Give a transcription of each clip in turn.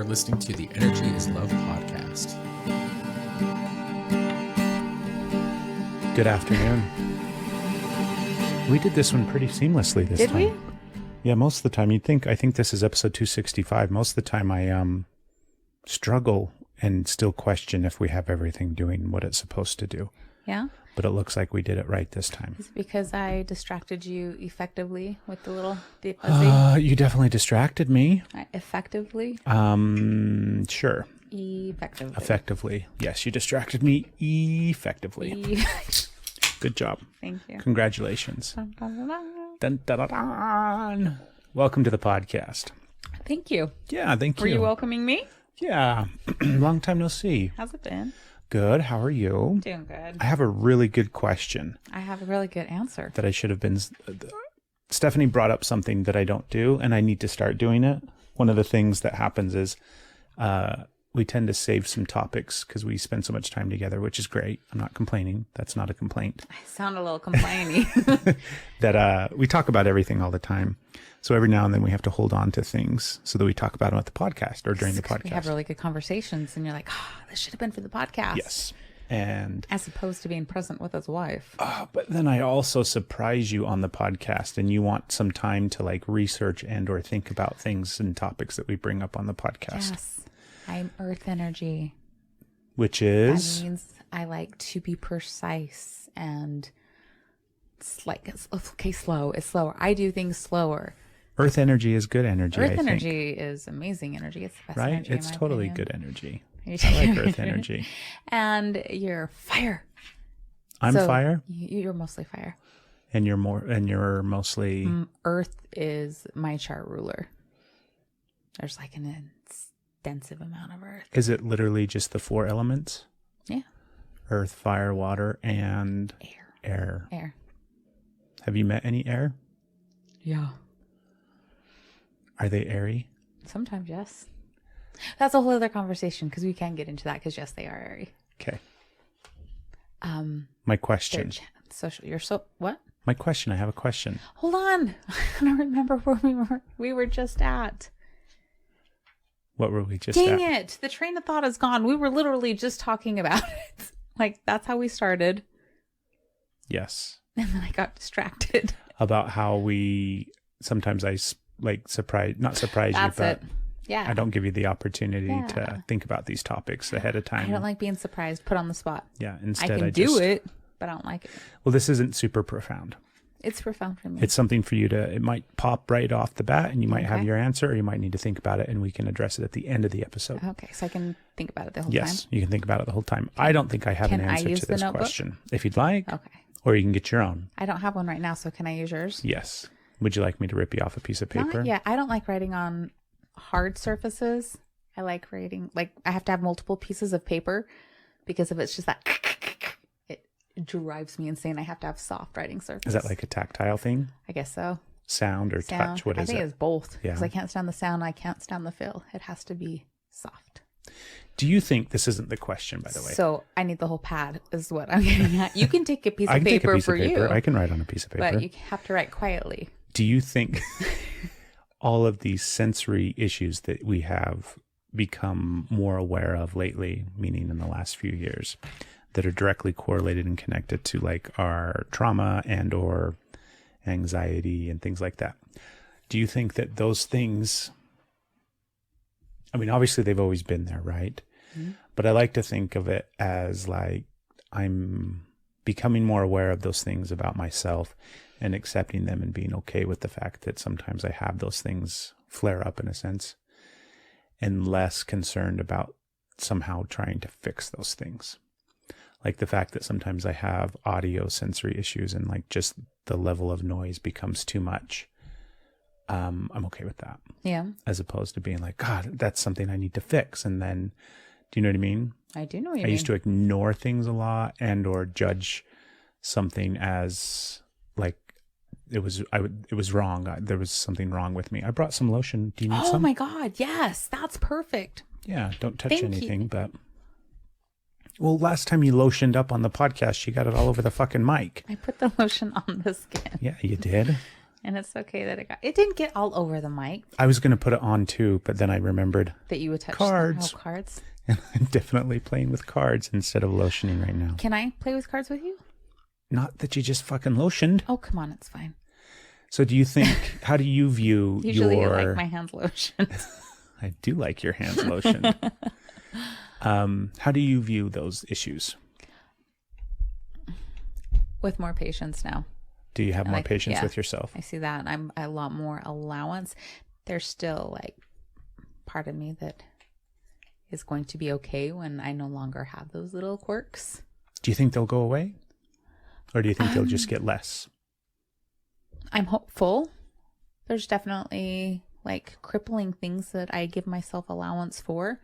listening to the Energy is Love podcast. Good afternoon. We did this one pretty seamlessly this time. Did we? Yeah, most of the time. I think this is episode 265. Most of the time I struggle and still question if we have everything doing what it's supposed to do. Yeah. But it looks like we did it right this time. Is it because I distracted you effectively with the little fuzzy? You definitely distracted me. Effectively? Sure. Effectively. Yes, you distracted me effectively. Good job. Thank you. Congratulations. Dun, dun, dun, dun. Dun, dun, dun, dun. Welcome to the podcast. Thank you. Yeah, thank you. Were you welcoming me? Yeah. Long time no see. How's it been? Good. How are you? Doing good. I have a really good question. I have a really good answer. That I should have been. Stephanie brought up something that I don't do, and I need to start doing it. One of the things that happens is we tend to save some topics because we spend so much time together, which is great. I'm not complaining. That's not a complaint. I sound a little complaining. That we talk about everything all the time. So every now and then we have to hold on to things so that we talk about them at the podcast or during the podcast. We have really good conversations and you're like, this should have been for the podcast. Yes. And as opposed to being present with his wife. But then I also surprise you on the podcast and you want some time to like research and or think about things and topics that we bring up on the podcast. Yes. I'm earth energy. Which is? That means I like to be precise and it's like, okay, slow. It's slower. I do things slower. Earth energy is good energy. Earth energy is amazing energy. It's the best energy. Right? It's totally opinion. good energy. I like earth energy. And you're fire. I'm fire? You're mostly fire. And you're mostly Earth is my chart ruler. There's like an extensive amount of earth. Is it literally just the four elements? Yeah. Earth, fire, water, and air. Have you met any air? Yeah. Are they airy? Sometimes, yes. That's a whole other conversation because we can get into that because, yes, they are airy. Okay. My question. What? My question. I have a question. Hold on. I don't remember where we were just at. What were we just at? Dang it. The train of thought is gone. We were literally just talking about it. Like, that's how we started. Yes. And then I got distracted. About how we sometimes not surprise That's you, but it. Yeah. I don't give you the opportunity to think about these topics ahead of time. I don't like being surprised, put on the spot. Yeah. Instead, I can do it, but I don't like it. Well, this isn't super profound. It's profound for me. It's something for you it might pop right off the bat and you might have your answer or you might need to think about it and we can address it at the end of the episode. Okay. So I can think about it the whole time? Yes, you can think about it the whole time. I don't think I have an answer to this question. If you'd like. Okay. Or you can get your own. I don't have one right now, so can I use yours? Yes. Would you like me to rip you off a piece of paper? Yeah, I don't like writing on hard surfaces. I like writing, I have to have multiple pieces of paper because if it's just that, it drives me insane. I have to have soft writing surface. Is that like a tactile thing? I guess so. Sound or touch? What is it? I think it's both. Yeah. Because I can't stand the sound. I can't stand the feel. It has to be soft. Do you think this isn't the question, by the way? So I need the whole pad is what I'm getting at. You can take a piece of paper for you. I can take a piece of paper. I can write on a piece of paper. But you have to write quietly. Do you think all of these sensory issues that we have become more aware of lately, meaning in the last few years, that are directly correlated and connected to like our trauma and or anxiety and things like that? Do you think that those things, I mean, obviously they've always been there, right? Mm-hmm. But I like to think of it as like I'm becoming more aware of those things about myself and accepting them and being okay with the fact that sometimes I have those things flare up in a sense and less concerned about somehow trying to fix those things. Like the fact that sometimes I have audio sensory issues and like just the level of noise becomes too much. I'm okay with that. Yeah. As opposed to being like, God, that's something I need to fix. And then, do you know what I mean? I do know what you mean. I used to ignore things a lot and or judge something as like it was wrong. There was something wrong with me. I brought some lotion. Do you need some? Oh my God. Yes. That's perfect. Yeah. Don't touch anything, but. Well, last time you lotioned up on the podcast, you got it all over the fucking mic. I put the lotion on the skin. Yeah, you did. And it's okay that it didn't get all over the mic. I was going to put it on too, but then I remembered That you would touch cards. Oh, cards. And I'm definitely playing with cards instead of lotioning right now. Can I play with cards with you? Not that you just fucking lotioned. Oh, come on. It's fine. So do you think, how do you view Usually your... you like my hands lotioned. I do like your hands lotioned. How do you view those issues? With more patience now. Do you have more patience with yourself? I see that. I'm a lot more allowance. There's still like part of me that is going to be okay when I no longer have those little quirks. Do you think they'll go away? Or do you think they'll just get less? I'm hopeful. There's definitely like crippling things that I give myself allowance for,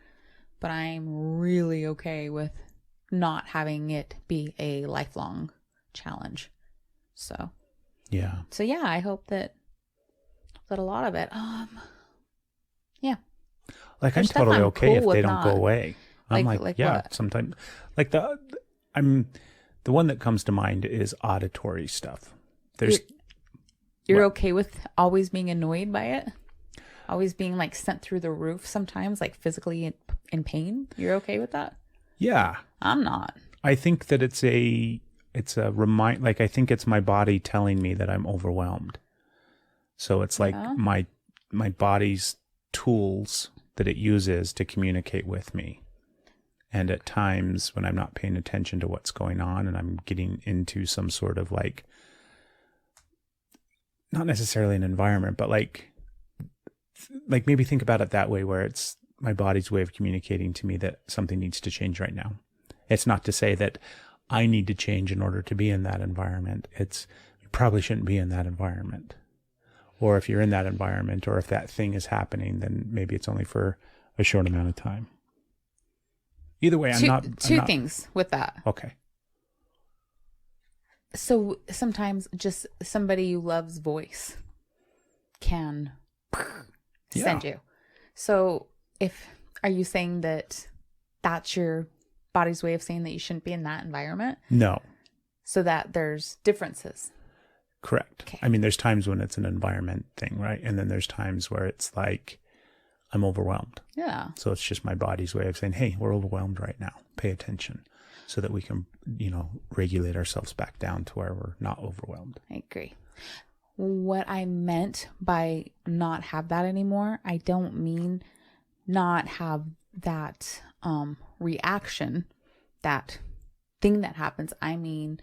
but I'm really okay with not having it be a lifelong challenge. So yeah, I hope that a lot of it, yeah. Like There's I'm totally stuff I'm okay cool if they with don't go not. away. I'm like yeah, what? sometimes like the one that comes to mind is auditory stuff. You're okay with always being annoyed by it? Always being like sent through the roof sometimes, like physically in pain? You're okay with that? Yeah. I'm not. I think that it's a I think it's my body telling me that I'm overwhelmed. So it's like my body's tools that it uses to communicate with me. And at times when I'm not paying attention to what's going on and I'm getting into some sort of like, not necessarily an environment, but like maybe think about it that way, where it's my body's way of communicating to me that something needs to change right now. It's not to say that I need to change in order to be in that environment. It's, you probably shouldn't be in that environment. Or if you're in that environment, or if that thing is happening, then maybe it's only for a short amount of time. Either way, I'm not... Two things with that. Okay. So sometimes just somebody you love's voice can send you. So are you saying that that's your body's way of saying that you shouldn't be in that environment? No. So that there's differences. Correct. Okay. I mean, there's times when it's an environment thing, right? And then there's times where it's like, I'm overwhelmed. Yeah. So it's just my body's way of saying, hey, we're overwhelmed right now. Pay attention, so that we can, regulate ourselves back down to where we're not overwhelmed. I agree. What I meant by not have that anymore, I don't mean not have that reaction, that thing that happens. I mean,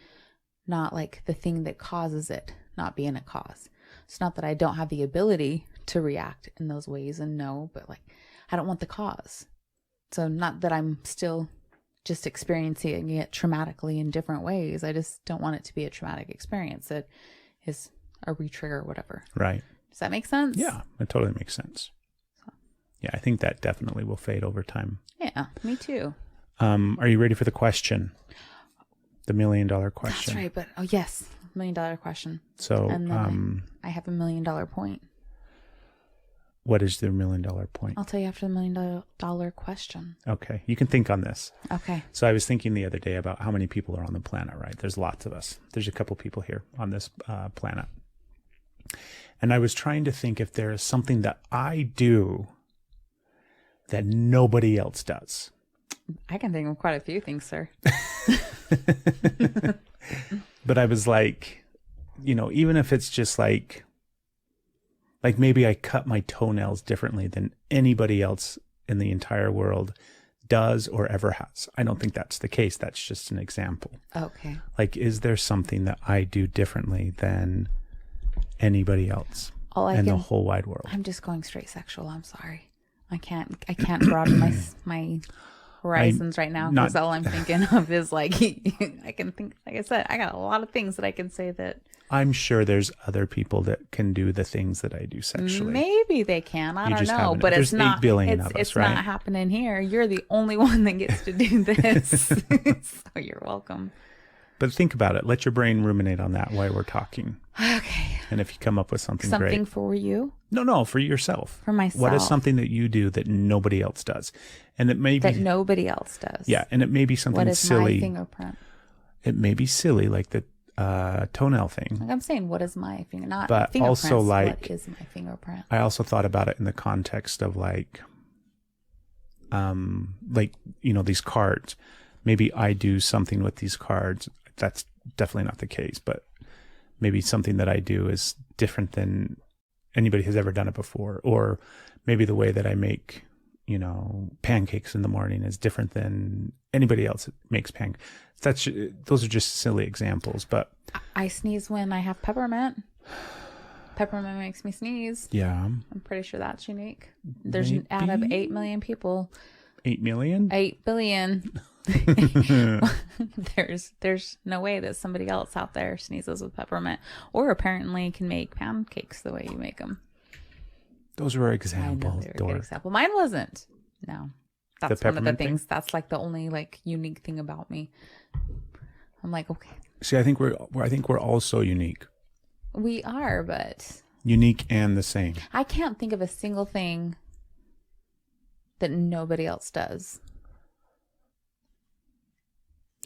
not like the thing that causes it, not being a cause. It's not that I don't have the ability to react in those ways and know, but like, I don't want the cause. So not that I'm still just experiencing it traumatically in different ways. I just don't want it to be a traumatic experience that is a re-trigger or whatever. Right. Does that make sense? Yeah, it totally makes sense. Yeah, I think that definitely will fade over time. Yeah, me too. Are you ready for the question? The $1 million question. That's right, but yes, $1 million question. So, And then I have $1 million point. What is the $1 million point? I'll tell you after the $1 million question. Okay, you can think on this. Okay. So I was thinking the other day about how many people are on the planet, right? There's lots of us. There's a couple people here on this planet. And I was trying to think if there is something that I do that nobody else does. I can think of quite a few things, sir. But I was like, even if it's just like maybe I cut my toenails differently than anybody else in the entire world does or ever has. I don't think that's the case. That's just an example. Okay. Like, is there something that I do differently than anybody else the whole wide world? I'm just going straight sexual. I'm sorry. I can't broaden my horizons right now, because all I'm thinking of is like, I can think, like I said, I got a lot of things that I can say that. I'm sure there's other people that can do the things that I do sexually. Maybe they can. I don't know. But there's it's not 8 billion of us, it's right? not happening here. You're the only one that gets to do this. So you're welcome. But think about it. Let your brain ruminate on that while we're talking. Okay. And if you come up with something great. For you? No, for yourself. For myself. What is something that you do that nobody else does? And it may be... That nobody else does. Yeah, and it may be something what is silly. My fingerprint? It may be silly, like that toenail thing. Like I'm saying, what is my finger? Not But fingerprints. also, like, what is my fingerprint? I also thought about it in the context of like, these cards. Maybe I do something with these cards. That's definitely not the case, but maybe something that I do is different than anybody has ever done it before. Or maybe the way that I make, pancakes in the morning is different than anybody else that makes pancakes. Those are just silly examples, but I sneeze when I have peppermint. Peppermint makes me sneeze. yeah. I'm pretty sure that's unique. There's Maybe. out of 8 million people. 8 million? 8 billion. There's no way that somebody else out there sneezes with peppermint, or apparently can make pancakes the way you make them. Those were I know examples. they were a good example. Mine wasn't. No, that's one of the peppermint things. That's like the only like unique thing about me. I'm like, okay, See, I think we're all so unique. we are, but Unique and the same. I can't think of a single thing that nobody else does.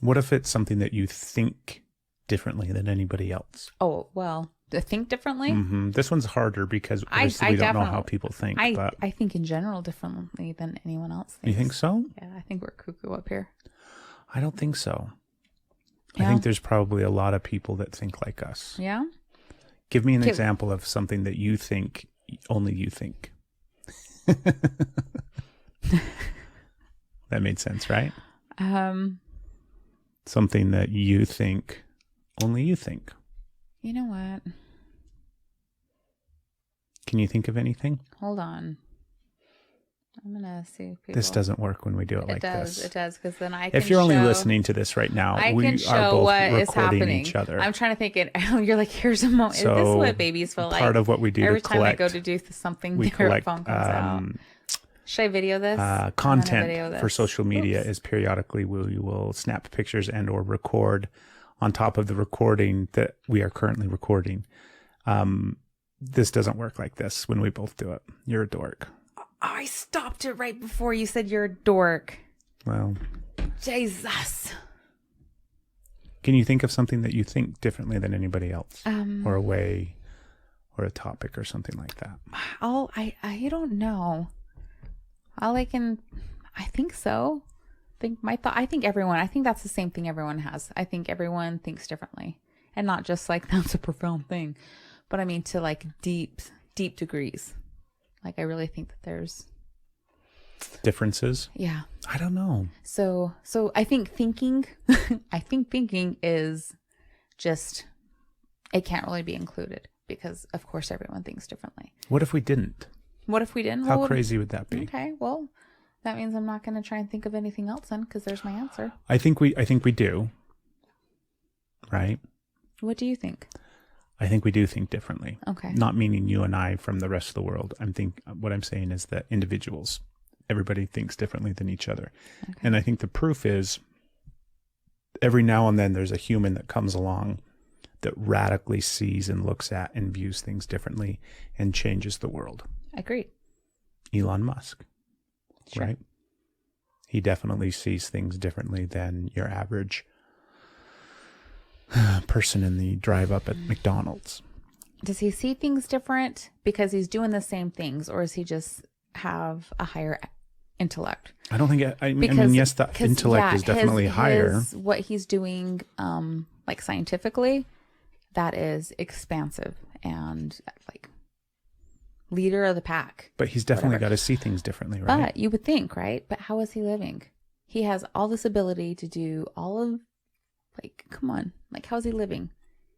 What if it's something that you think differently than anybody else? Oh, well, to think differently. This one's harder because obviously we don't know how people think. But I think in general differently than anyone else thinks. you think so? Yeah, I think we're cuckoo up here. I don't think so. Yeah. I think there's probably a lot of people that think like us. Yeah. Give me an example of something that you think only you think. That made sense, right? Something that you think only you think. You know what? Can you think of anything? Hold on. I'm gonna see if people... This doesn't work when we do it like this. this. It does, because then I can If you're only show- listening to this right now, I we can are show both what is recording happening. each other. I'm trying to think it. You're like, here's a moment. So, this is what babies feel like. Part of what we do every to time collect, I go to do something, we their collect phone comes out. Should I video this? I'm gonna content video this. for social media. Oops. Is periodically we will snap pictures and or record on top of the recording that we are currently recording. This doesn't work like this when we both do it. You're a dork. Oh, I stopped it right before you said you're a dork. Well, Jesus. can you think of something that you think differently than anybody else, or a way, or a topic, or something like that? I don't know. I think so. I think that's the same thing everyone has. I think everyone thinks differently, and not just like that's a profound thing, but I mean to like deep degrees. Like I really think that there's Differences? yeah. I don't know. So I think thinking is just, it can't really be included because of course everyone thinks differently. What if we didn't? What if we didn't? How crazy would that be? Okay, well, that means I'm not going to try and think of anything else then, because there's my answer. I think we do. Right? What do you think? I think we do think differently. Okay. Not meaning you and I from the rest of the world. What I'm saying is that individuals, everybody thinks differently than each other. Okay. And I think the proof is every now and then there's a human that comes along that radically sees and looks at and views things differently and changes the world. Agreed. Elon Musk, Sure. right? He definitely sees things differently than your average person in the drive up at McDonald's. Does he see things different because he's doing the same things, or does he just have a higher intellect? I don't think, I mean, yes, the intellect is definitely higher. What he's doing, like scientifically, that is expansive and like leader of the pack. But he's definitely Whatever. got to see things differently, right? But you would think, right? But how is he living? He has all this ability to do all of, like, come on, like, how is he living?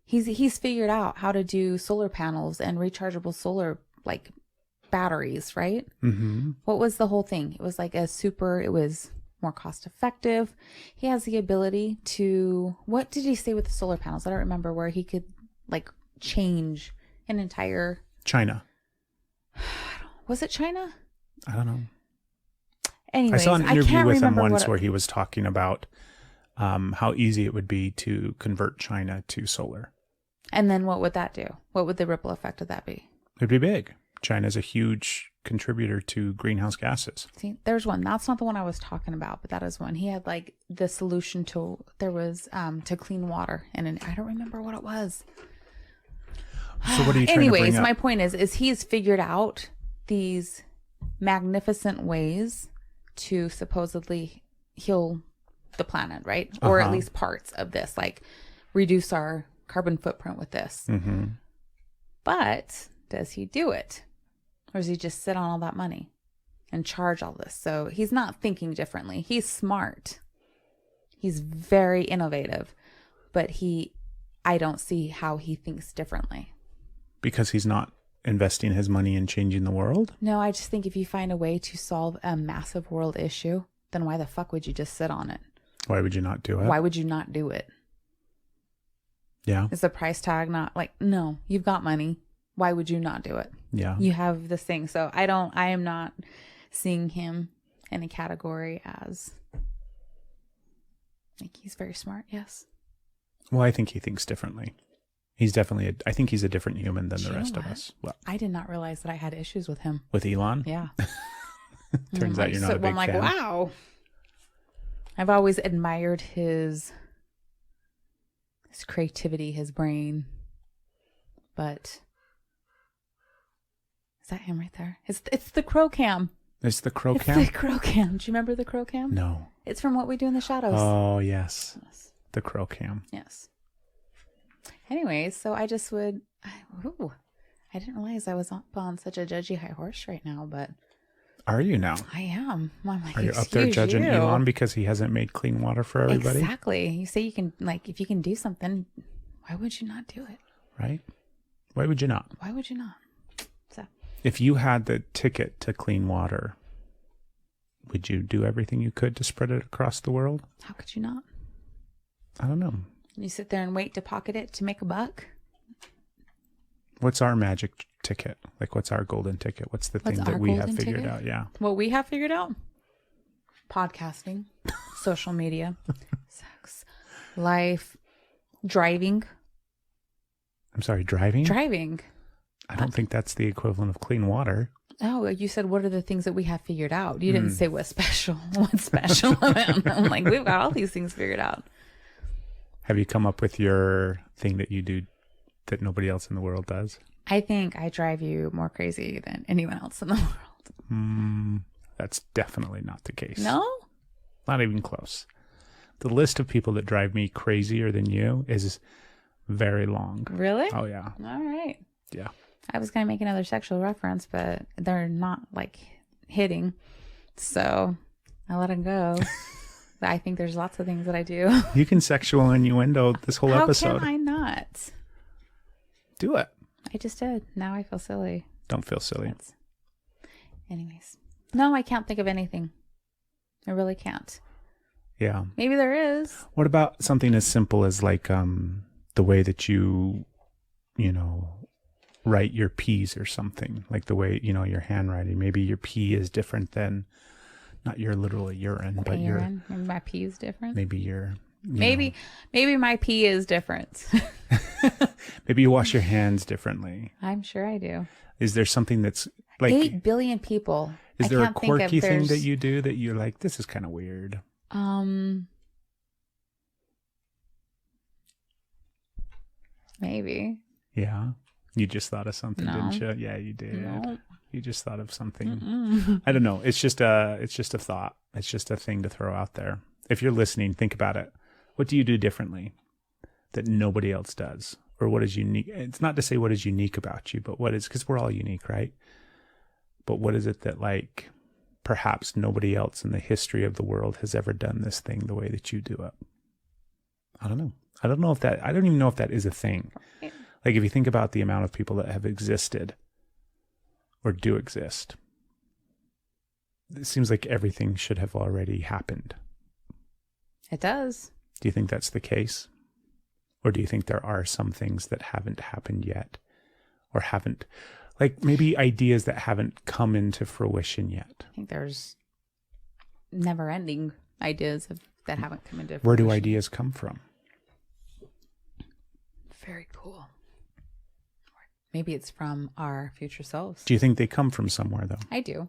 He's figured out how to do solar panels and rechargeable solar, like, batteries, right? Mm-hmm. What was the whole thing? It was like it was more cost effective. He has the ability to, what did he say with the solar panels? I don't remember, where he could like change an entire... China. Was it China? I don't know. Anyways, I saw an interview can't with him remember once where he was talking about how easy it would be to convert China to solar. And then what would that do? What would the ripple effect of that be? It'd be big. China's a huge contributor to greenhouse gases. See, there's one. That's not the one I was talking about, but that is one. He had like the solution to, there was to clean water. And I don't remember what it was. So what are you trying to bring up? My point is he's figured out these magnificent ways to supposedly heal the planet, right? Or at least parts of this, like reduce our carbon footprint with this. Mm-hmm. But does he do it? Or does he just sit on all that money and charge all this? So he's not thinking differently. He's smart. He's very innovative. But I don't see how he thinks differently. Because he's not investing his money in changing the world? No, I just think if you find a way to solve a massive world issue, then why the fuck would you just sit on it? Why would you not do it? Why would you not do it? Yeah. Is the price tag not like, no, you've got money. Why would you not do it? Yeah. You have this thing. So I am not seeing him in a category as like he's very smart. Yes. Well, I think he thinks differently. He's definitely, I think he's a different human than Do the you rest know of what? us. Well, I did not realize that I had issues with him. with Elon? Yeah. Turns out you're not a big I'm like, fan. wow. I've always admired his creativity, his brain. But is that him right there? It's the crow cam. It's the crow It's cam? the crow cam. Do you remember the crow cam? No. It's from What We Do in the Shadows. Oh, yes. Yes. The crow cam. Yes. Anyways, so I just would. I didn't realize I was up on such a judgy high horse right now, but Are you now? I am. I'm like, Are you up there excuse judging you. Elon because he hasn't made clean water for everybody? Exactly. You say you can, like, if you can do something, why would you not do it? Right? Why would you not? Why would you not? So If you had the ticket to clean water, would you do everything you could to spread it across the world? how could you not? I don't know. You sit there and wait to pocket it to make a buck? What's our magic ticket? Like, what's our golden ticket? What's the thing What's that our we have golden figured ticket? out? Yeah. What we have figured out? Podcasting, social media, sex, life, driving. I'm sorry, driving? Driving. I don't think that's the equivalent of clean water. Oh, you said what are the things that we have figured out? You didn't say what's special. What's special? I'm like, we've got all these things figured out. Have you come up with your thing that you do that nobody else in the world does? I think I drive you more crazy than anyone else in the world. That's definitely not the case. No? Not even close. The list of people that drive me crazier than you is very long. Really? Oh, yeah. All right. Yeah. I was going to make another sexual reference, but they're not like hitting. So I let it go. I think there's lots of things that I do. You can sexual innuendo this whole episode. How can I not? Do it. I just did. Now I feel silly. Don't feel silly. Anyways. No, I can't think of anything. I really can't. Yeah. Maybe there is. What about something as simple as like the way that you write your P's or something, like the way, your handwriting. Maybe your P is different than, not your literal urine, but urine. Maybe my pee is different. maybe your, Maybe my pee is different. maybe you wash your hands differently. I'm sure I do. Is there something that's like 8 billion people. Is I there a can't think of- quirky thing there's- that you do that you're like, this is kind of weird? Maybe. Yeah. You just thought of something, No. didn't you? Yeah, you did. No. You just thought of something. I don't know. It's just a thought. It's just a thing to throw out there. If you're listening, think about it. What do you do differently that nobody else does? Or what is unique? It's not to say what is unique about you, but what is, because we're all unique, right? But what is it that, like, perhaps nobody else in the history of the world has ever done this thing the way that you do it? I don't know. I don't even know if that is a thing. Like, if you think about the amount of people that have existed or do exist, it seems like everything should have already happened. It does. Do you think that's the case? Or do you think there are some things that haven't happened yet? Or haven't, like, maybe ideas that haven't come into fruition yet? I think there's never-ending ideas that haven't come into fruition. Where do ideas come from? Very cool. maybe it's from our future selves. Do you think they come from somewhere, though? I do.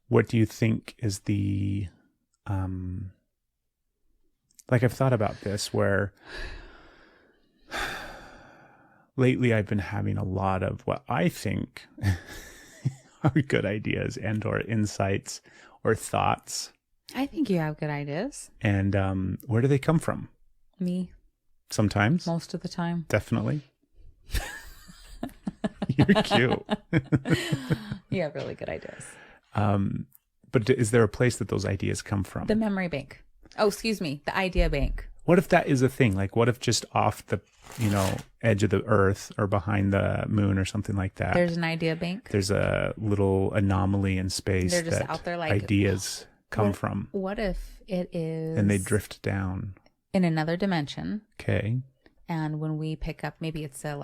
What do you think is the, like I've thought about this where lately I've been having a lot of what I think are good ideas and or insights or thoughts. I think you have good ideas. And where do they come from? Me. Sometimes. Most of the time. Definitely. You're cute. You have really good ideas. But is there a place that those ideas come from? The memory bank. Oh, excuse me. The idea bank. What if that is a thing? Like, what if just off the, edge of the earth or behind the moon or something like that, There's an idea bank. there's a little anomaly in space They're just that out there like, ideas come from, What if it is and they drift down. in another dimension? Okay. And when we pick up, maybe it's a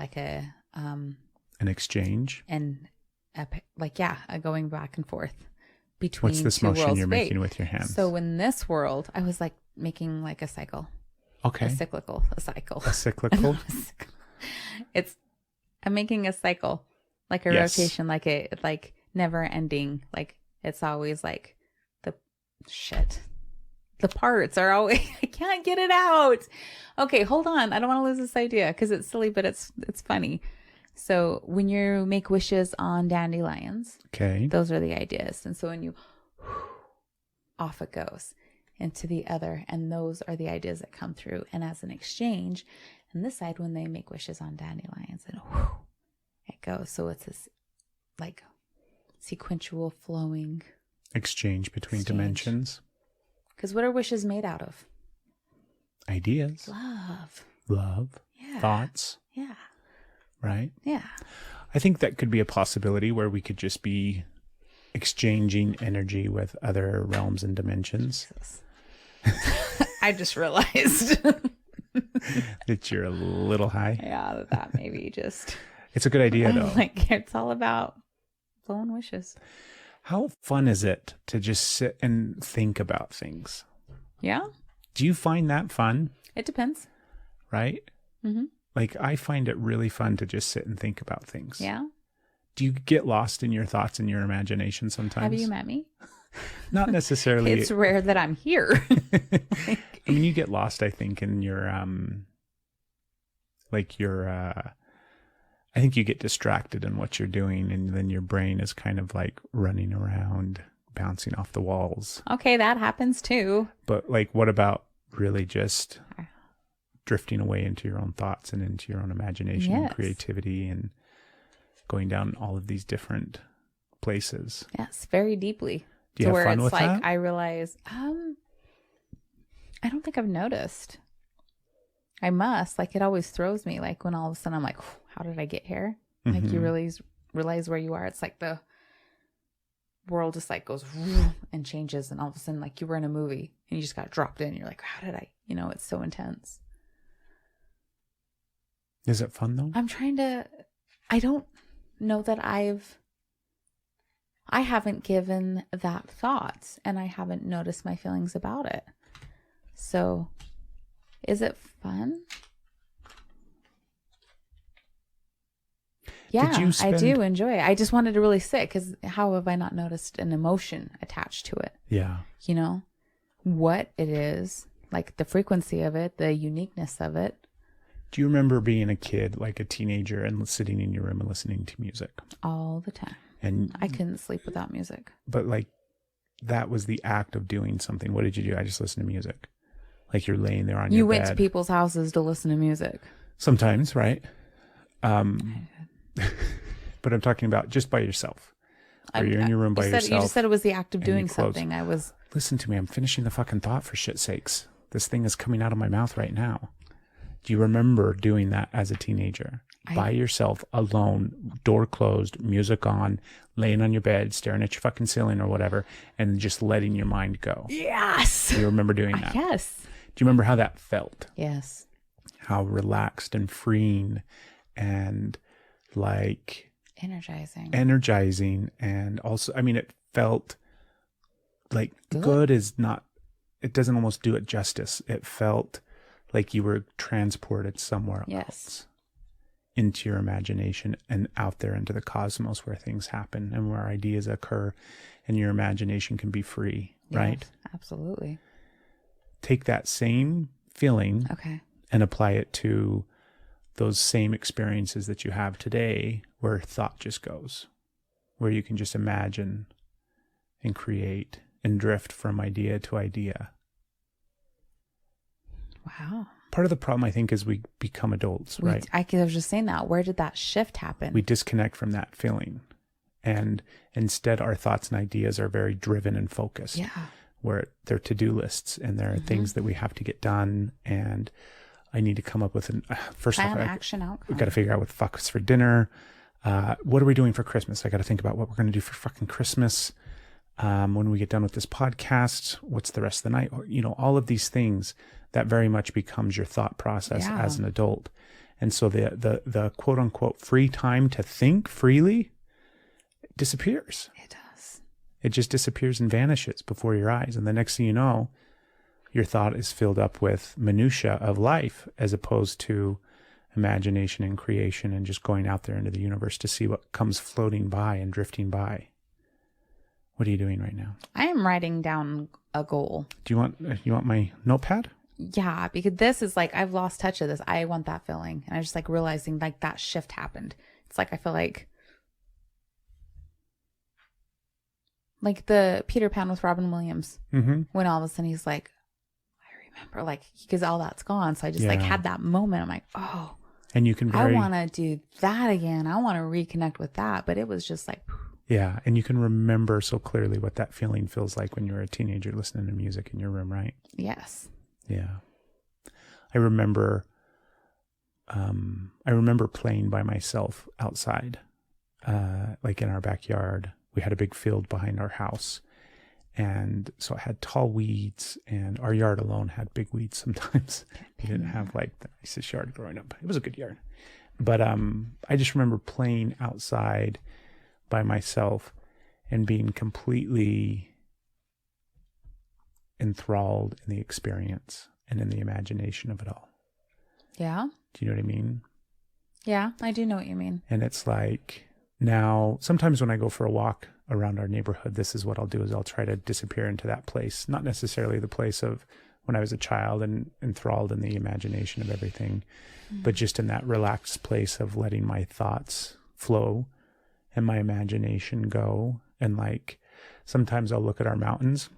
An exchange. a going back and forth between What's this two motion worlds. you're Wait, making with your hands? So in this world, I was like making like a cycle, Okay. a cycle. A cyclical. I'm making a cycle, like a Yes. rotation, like never ending. Like it's always like the parts are always, I can't get it out. Okay, hold on. I don't want to lose this idea because it's silly, but it's funny. So when you make wishes on dandelions, Okay. those are the ideas. And so when you off it goes into the other, and those are the ideas that come through. And as an exchange, and this side, when they make wishes on dandelions, and it goes. So it's this like sequential flowing Exchange between Exchange. dimensions. Because what are wishes made out of? Ideas. Love. Yeah. Thoughts. Yeah. Right? Yeah. I think that could be a possibility where we could just be exchanging energy with other realms and dimensions. I just realized. That you're a little high. Yeah, that maybe just. It's a good idea, though. Like, it's all about blowing wishes. How fun is it to just sit and think about things? Yeah. Do you find that fun? It depends. Right? Mm-hmm. Like, I find it really fun to just sit and think about things. Yeah. Do you get lost in your thoughts and your imagination sometimes? Have you met me? Not necessarily. It's rare that I'm here. I mean, you get lost, I think, in your, I think you get distracted in what you're doing, and then your brain is kind of like running around, bouncing off the walls. Okay, that happens too. But like, what about really just drifting away into your own thoughts and into your own imagination and Yes. creativity and going down all of these different places? Yes, very deeply. Do you To have where fun it's with like that? I realize, I don't think I've noticed. I must. Like, it always throws me. Like, when all of a sudden I'm like, how did I get here? Like, you Mhm. realize where you are. It's like the world just like goes and changes, and all of a sudden, like, you were in a movie and you just got dropped in. You're like, how did I? It's so intense. Is it fun though? I don't know that I haven't given that thought, and I haven't noticed my feelings about it. So, is it fun? Yeah, I do enjoy it. I just wanted to really sit, because how have I not noticed an emotion attached to it? Yeah. What it is, like the frequency of it, the uniqueness of it. Do you remember being a kid, like a teenager, and sitting in your room and listening to music? All the time. And I couldn't sleep without music. but like, that was the act of doing something. What did you do? I just listened to music. Like, you're laying there on your bed. You went to people's houses to listen to music. Sometimes, right? But I'm talking about just by yourself. Or you're in your room by yourself. You just said it was the act of and you doing close. something. Listen to me. I'm finishing the fucking thought, for shit's sakes. This thing is coming out of my mouth right now. Do you remember doing that as a teenager? By yourself, alone, door closed, music on, laying on your bed, staring at your fucking ceiling or whatever, and just letting your mind go. Yes. Do you remember doing that? Yes. Do you remember how that felt? Yes. How relaxed and freeing and like Energizing. And also, I mean, it felt like good is not, it doesn't almost do it justice. It felt like you were transported somewhere else into your imagination and out there into the cosmos where things happen and where ideas occur and your imagination can be free, right? Yes, absolutely. Take that same feeling Okay. and apply it to those same experiences that you have today where thought just goes, where you can just imagine and create and drift from idea to idea. Wow. Part of the problem, I think, is we become adults, right? I was just saying that. Where did that shift happen? We disconnect from that feeling. And instead, our thoughts and ideas are very driven and focused. Yeah. Where they're to-do lists and there are things that we have to get done. And I need to come up with first Plan, off, action, outcome. we've got to figure out what the fuck is for dinner. What are we doing for Christmas? I got to think about what we're going to do for fucking Christmas. When we get done with this podcast, what's the rest of the night? Or, all of these things that very much becomes your thought process as an adult. And so the quote unquote free time to think freely disappears. It does. It just disappears and vanishes before your eyes. And the next thing you know, your thought is filled up with minutia of life as opposed to imagination and creation and just going out there into the universe to see what comes floating by and drifting by. What are you doing right now? I am writing down a goal. Do you want my notepad? Yeah, because this is like, I've lost touch of this. I want that feeling. And I just like realizing like that shift happened. It's like, I feel like the Peter Pan with Robin Williams, when all of a sudden he's like, I remember, like, because all that's gone. So I just like had that moment. I'm like, oh, and you can I want to do that again. I want to reconnect with that. But it was just like, yeah. And you can remember so clearly what that feeling feels like when you're a teenager listening to music in your room, right? yes. Yeah. I remember playing by myself outside, like in our backyard. We had a big field behind our house. And so it had tall weeds, and our yard alone had big weeds sometimes. We didn't have like the nicest yard growing up. It was a good yard. But I just remember playing outside by myself and being completely enthralled in the experience and in the imagination of it all. Yeah. Do you know what I mean? Yeah, I do know what you mean. And it's like now, sometimes when I go for a walk around our neighborhood, this is what I'll do is I'll try to disappear into that place. Not necessarily the place of when I was a child and enthralled in the imagination of everything, but just in that relaxed place of letting my thoughts flow and my imagination go. And like, sometimes I'll look at our mountains.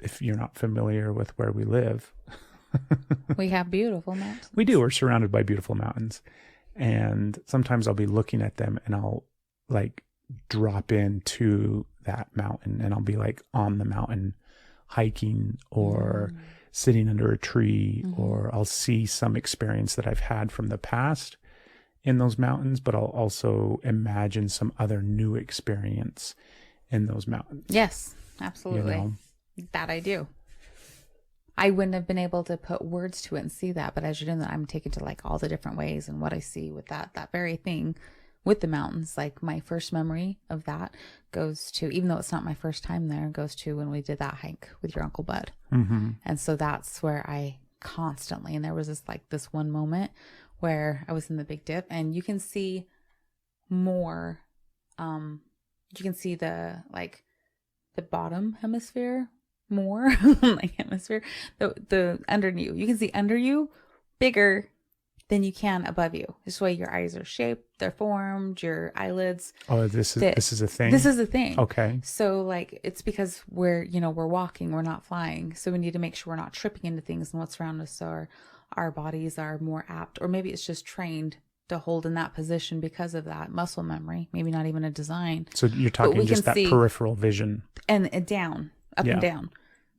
If you're not familiar with where we live, We have beautiful mountains. we do. We're surrounded by beautiful mountains. And sometimes I'll be looking at them and I'll like drop into that mountain and I'll be like on the mountain hiking or sitting under a tree, or I'll see some experience that I've had from the past in those mountains, but I'll also imagine some other new experience in those mountains. Yes, absolutely. That I do. I wouldn't have been able to put words to it and see that, but as you're doing that, I'm taken to like all the different ways and what I see with that very thing with the mountains. Like my first memory of that goes to, even though it's not my first time there, goes to when we did that hike with your Uncle Bud. And so that's where I constantly, and there was this one moment where I was in the Big Dip and you can see more, you can see the bottom hemisphere more, like hemisphere, the under you can see under you bigger than you can above you. This way your eyes are shaped, they're formed, your eyelids. Oh, this is a thing. This is a thing. Okay. So like, it's because we're walking, we're not flying. So we need to make sure we're not tripping into things and what's around us. So our bodies are more apt, or maybe it's just trained to hold in that position because of that muscle memory, maybe not even a design. So you're talking just that peripheral vision. And down, up and Yeah. down.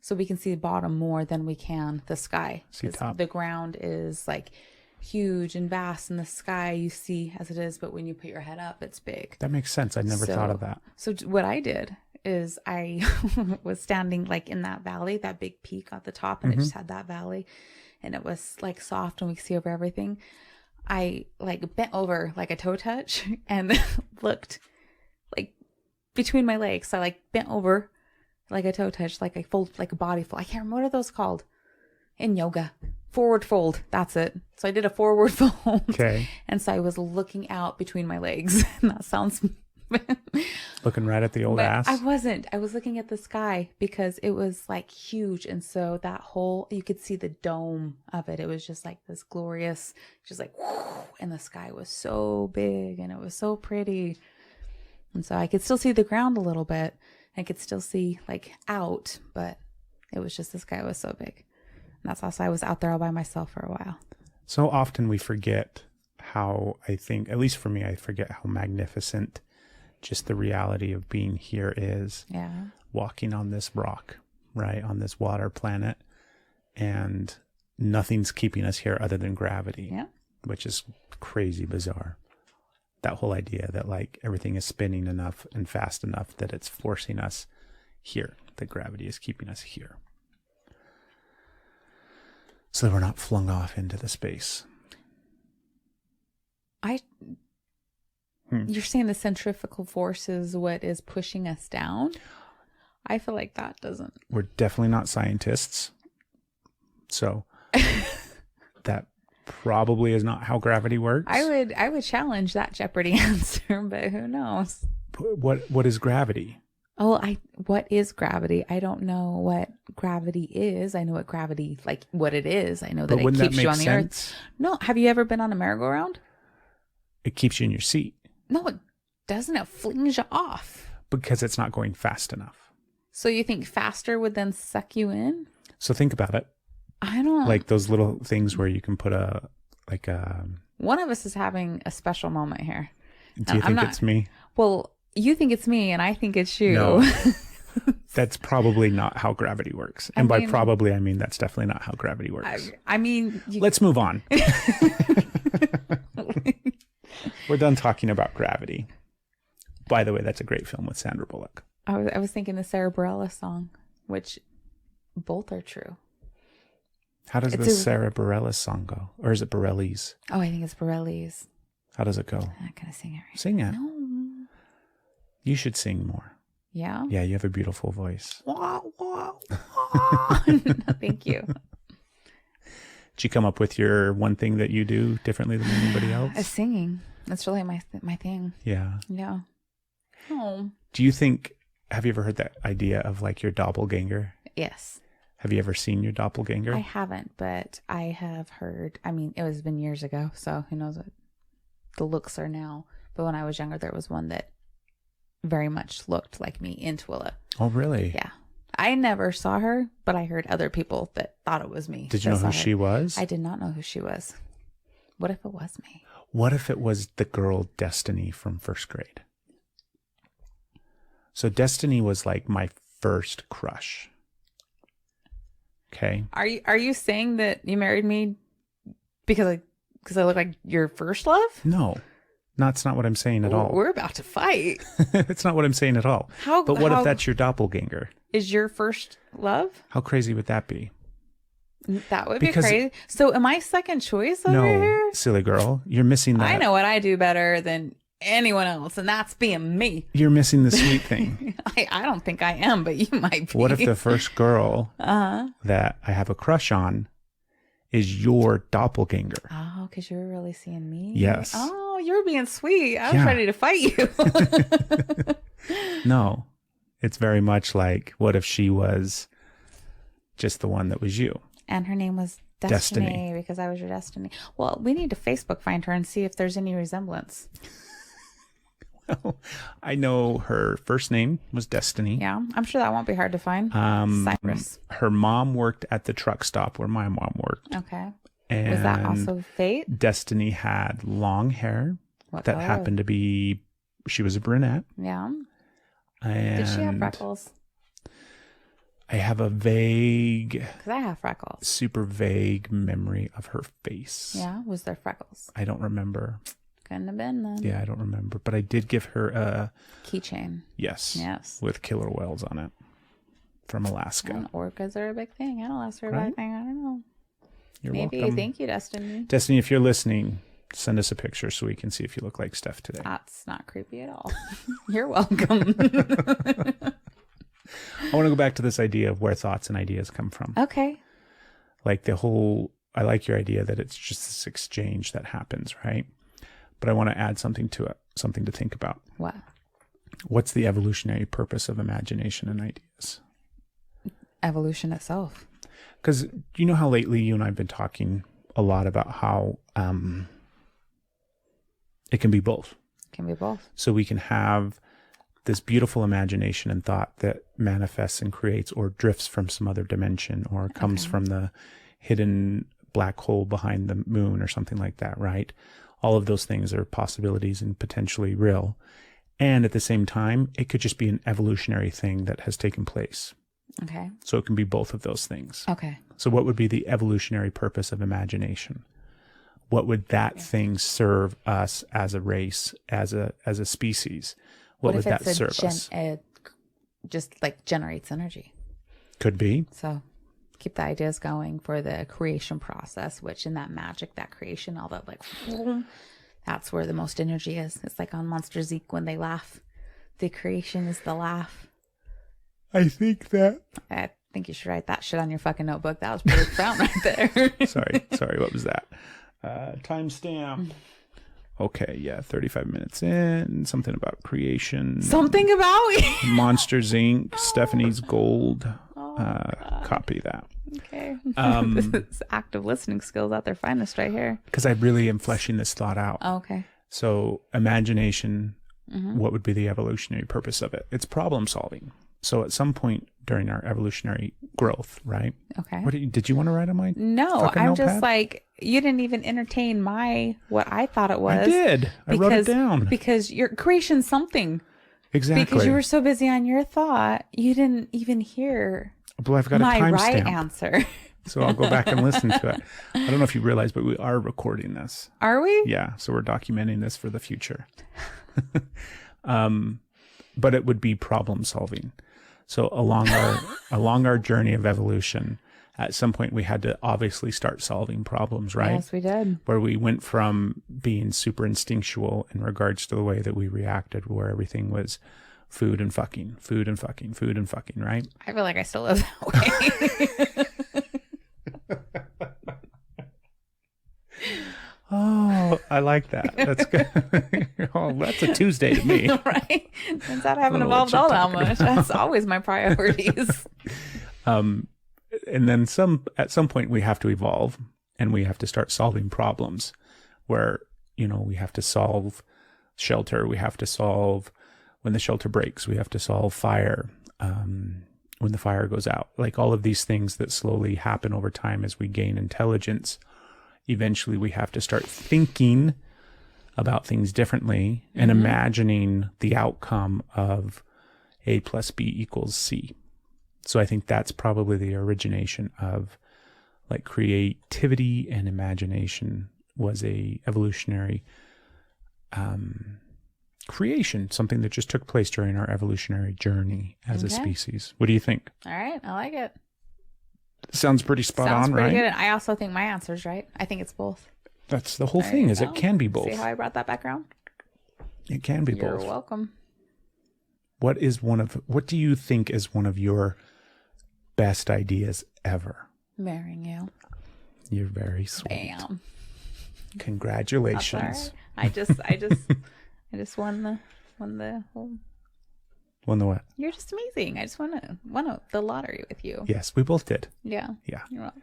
So we can see the bottom more than we can the sky. See top. The ground is like huge and vast, in the sky you see as it is, but when you put your head up, it's big. That makes sense. I never thought of that. So what I did is I was standing like in that valley, that big peak at the top, and it just had that valley, and it was like soft and we could see over everything. I like bent over like a toe touch and looked like between my legs. So I like bent over like a toe touch, like I fold, like a body fold. I can't remember what are those called in yoga. forward fold. That's it. So I did a forward fold. Okay. And so I was looking out between my legs. And that sounds... Looking right at the old ass. I wasn't. I was looking at the sky because it was like huge. And so that whole, you could see the dome of it. It was just like this glorious, just like, whoo, and the sky was so big and it was so pretty. And so I could still see the ground a little bit. I could still see like out, but it was just the sky was so big. And that's also, I was out there all by myself for a while. So often we forget how, I think, at least for me, I forget how magnificent just the reality of being here is. Yeah. Walking on this rock, right? On this water planet. And nothing's keeping us here other than gravity. Yeah. Which is crazy bizarre. That whole idea that like everything is spinning enough and fast enough that it's forcing us here. That gravity is keeping us here. So that we're not flung off into the space. You're saying the centrifugal force is what is pushing us down? I feel like that doesn't. We're definitely not scientists. So that probably is not how gravity works. I would challenge that Jeopardy answer, but who knows? What is gravity? Oh, what is gravity? I don't know what gravity is. I know what gravity, like what it is. I know that it keeps you on the earth. No, have you ever been on a merry-go-round? It keeps you in your seat. No, it doesn't. It flings you off. Because it's not going fast enough. So you think faster would then suck you in? So think about it. I don't. Like those little things where you can put One of us is having a special moment here. Do you think it's me? Well, you think it's me and I think it's you. No. That's probably not how gravity works. And by probably, I mean that's definitely not how gravity works. I mean... Let's move on. We're done talking about gravity. By the way, that's a great film with Sandra Bullock. I was thinking the Sarah Bareilles song, which both are true. How does the Sarah Bareilles song go? Or is it Bareilles? Oh, I think it's Bareilles. How does it go? I'm not going to sing it right. Sing it. No. You should sing more. Yeah? Yeah, you have a beautiful voice. No, thank you. Did you come up with your one thing that you do differently than anybody else? Singing. That's really my thing. Yeah. Yeah. Oh. Do you think, have you ever heard that idea of like your doppelganger? Yes. Have you ever seen your doppelganger? I haven't, but I have heard. I mean, it was been years ago, so who knows what the looks are now. But when I was younger, there was one that very much looked like me in Twilla. Oh, really? Yeah. I never saw her, but I heard other people that thought it was me. Did you know who she was? I did not know who she was. What if it was me? What if it was the girl Destiny from first grade? So Destiny was like my first crush. Okay. Are you saying that you married me because I look like your first love? No. That's not what I'm saying at all. We're about to fight. It's not what I'm saying at all. But what if that's your doppelganger? Is your first love? How crazy would that be? That would be crazy. So am I second choice over here? No, silly girl. You're missing that. I know what I do better than anyone else, and that's being me. You're missing the sweet thing. I don't think I am, but you might be. What if the first girl that I have a crush on is your doppelganger? Oh, because you're really seeing me? Yes. Oh, you're being sweet. I was ready to fight you. No. It's very much like, what if she was just the one that was you? And her name was Destiny. Because I was your destiny. Well, we need to Facebook find her and see if there's any resemblance. Well, I know her first name was Destiny. Yeah, I'm sure that won't be hard to find. Cyrus. Her mom worked at the truck stop where my mom worked. Okay. And was that also fate? Destiny had long hair that happened to be, she was a brunette. Yeah. And did she have freckles? I have a vague, because I have freckles, super vague memory of her face. Yeah, was there freckles? I don't remember. Couldn't have been then. Yeah, I don't remember, but I did give her a keychain. Yes. Yes. With killer whales on it from Alaska. And orcas are a big thing. Antelopes are a big thing. I don't know. You're Maybe. welcome. Thank you, Destiny. Destiny, if you're listening, send us a picture so we can see if you look like Steph today. That's not creepy at all. You're welcome. I want to go back to this idea of where thoughts and ideas come from. Okay. Like the whole I like your idea that it's just this exchange that happens, right? But I want to add something to it, something to think about. What? What's the evolutionary purpose of imagination and ideas? Evolution itself. Because you know how lately you and I have been talking a lot about how it can be both. Can be both. So we can have this beautiful imagination and thought that manifests and creates or drifts from some other dimension or comes from the hidden black hole behind the moon or something like that, right? All of those things are possibilities and potentially real. And at the same time, it could just be an evolutionary thing that has taken place. Okay. So it can be both of those things. Okay. So what would be the evolutionary purpose of imagination? What would that thing serve us as a race, as a species? What would that serve us? It just like generates energy. Could be. So keep the ideas going for the creation process, which in that magic, that creation, all that like, that's where the most energy is. It's like on Monsters Inc. when they laugh. The creation is the laugh. I think that. I think you should write that shit on your fucking notebook. That was pretty profound right there. Sorry. What was that? Timestamp. Okay, yeah, 35 minutes in. Something about creation. Something about Monsters Inc. Stephanie's Gold. Copy that. Okay. This is active listening skills at their finest right here. Because I really am fleshing this thought out. Oh, okay. So imagination, what would be the evolutionary purpose of it? It's problem solving. So at some point during our evolutionary growth, right? Okay. Did you want to write on mine? No, fucking I'm notepad? just like, you didn't even entertain what I thought it was. I did. I wrote it down. Because your creation's something. Exactly. Because you were so busy on your thought, you didn't even hear Well, I've got my a timestamp. right answer. So I'll go back and listen to it. I don't know if you realize, but we are recording this. Are we? Yeah. So we're documenting this for the future. But it would be problem solving. So along our journey of evolution, at some point we had to obviously start solving problems, right? Yes, we did. Where we went from being super instinctual in regards to the way that we reacted, where everything was food and fucking, right? I feel like I still live that way. Oh, I like that. That's good. Oh, that's a Tuesday to me. Right? Turns out I haven't know what evolved you're all that talking much. That's always my priorities. And then at some point we have to evolve and we have to start solving problems where, we have to solve shelter. We have to solve when the shelter breaks, we have to solve fire. When the fire goes out, like all of these things that slowly happen over time as we gain intelligence. Eventually we have to start thinking about things differently and imagining the outcome of A plus B equals C. So I think that's probably the origination of like creativity and imagination was a evolutionary creation, something that just took place during our evolutionary journey as a species. What do you think? All right. I like it. Sounds pretty spot Sounds on, pretty right? good. I also think my answer's right. I think it's both. That's the whole thing, is it can be both. See how I brought that back around? It can be You're both. welcome. What do you think is one of your best ideas ever? Marrying you. You're very sweet. Bam. Congratulations. That's all right. I just won the whole. Won the what? You're just amazing. I just won the lottery with you. Yes, we both did. Yeah. Yeah. You're welcome.